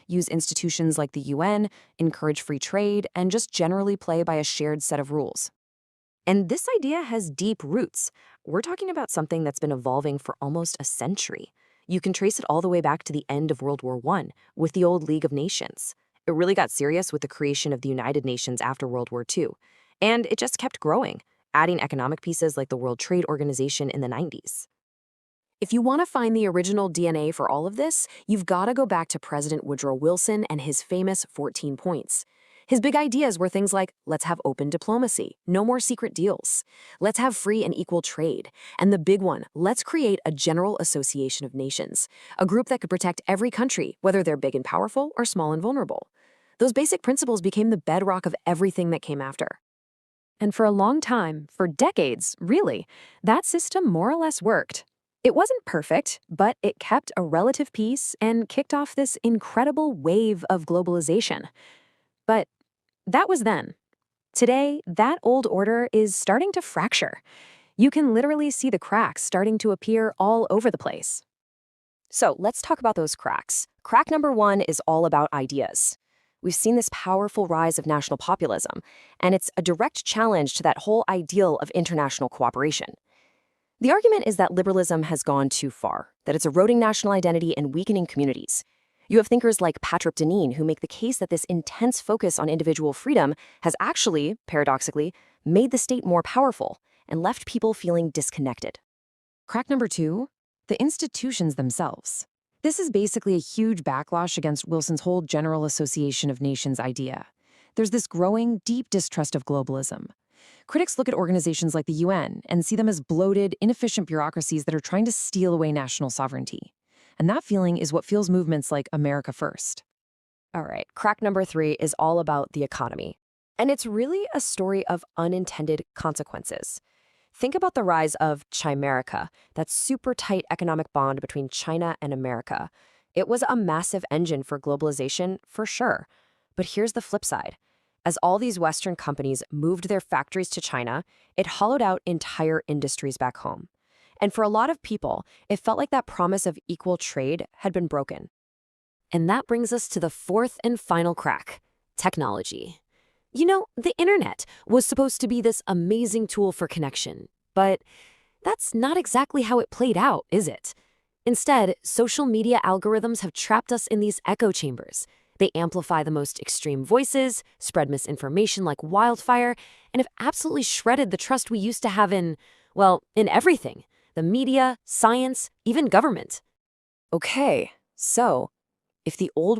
use institutions like the UN, encourage free trade, and just generally play by a shared set of rules. And this idea has deep roots. We're talking about something that's been evolving for almost a century. You can trace it all the way back to the end of World War I with the old League of Nations. It really got serious with the creation of the United Nations after World War II. And it just kept growing, adding economic pieces like the World Trade Organization in the 90s. If you want to find the original DNA for all of this, you've got to go back to President Woodrow Wilson and his famous 14 points. His big ideas were things like, let's have open diplomacy, no more secret deals. Let's have free and equal trade. And the big one, let's create a general association of nations, a group that could protect every country, whether they're big and powerful or small and vulnerable. Those basic principles became the bedrock of everything that came after. And for a long time, for decades, really, that system more or less worked. It wasn't perfect, but it kept a relative peace and kicked off this incredible wave of globalization. But that was then. Today, that old order is starting to fracture. You can literally see the cracks starting to appear all over the place. So let's talk about those cracks. Crack number one is all about ideas. We've seen this powerful rise of national populism, and it's a direct challenge to that whole ideal of international cooperation. The argument is that liberalism has gone too far, that it's eroding national identity and weakening communities. You have thinkers like Patrick Deneen who make the case that this intense focus on individual freedom has actually, paradoxically, made the state more powerful and left people feeling disconnected. Crack number two, the institutions themselves. This is basically a huge backlash against Wilson's whole General Association of Nations idea. There's this growing, deep distrust of globalism. Critics look at organizations like the UN and see them as bloated, inefficient bureaucracies that are trying to steal away national sovereignty. And that feeling is what fuels movements like America First. All right, crack number three is all about the economy. And it's really a story of unintended consequences. Think about the rise of Chimerica, that super tight economic bond between China and America. It was a massive engine for globalization, for sure. But here's the flip side. As all these Western companies moved their factories to China, it hollowed out entire industries back home. And for a lot of people, it felt like that promise of equal trade had been broken. And that brings us to the fourth and final crack, technology. You know, the internet was supposed to be this amazing tool for connection, but that's not exactly how it played out, is it? Instead, social media algorithms have trapped us in these echo chambers. They amplify the most extreme voices, spread misinformation like wildfire, and have absolutely shredded the trust we used to have in everything. The media, science, even government. Okay, so if the old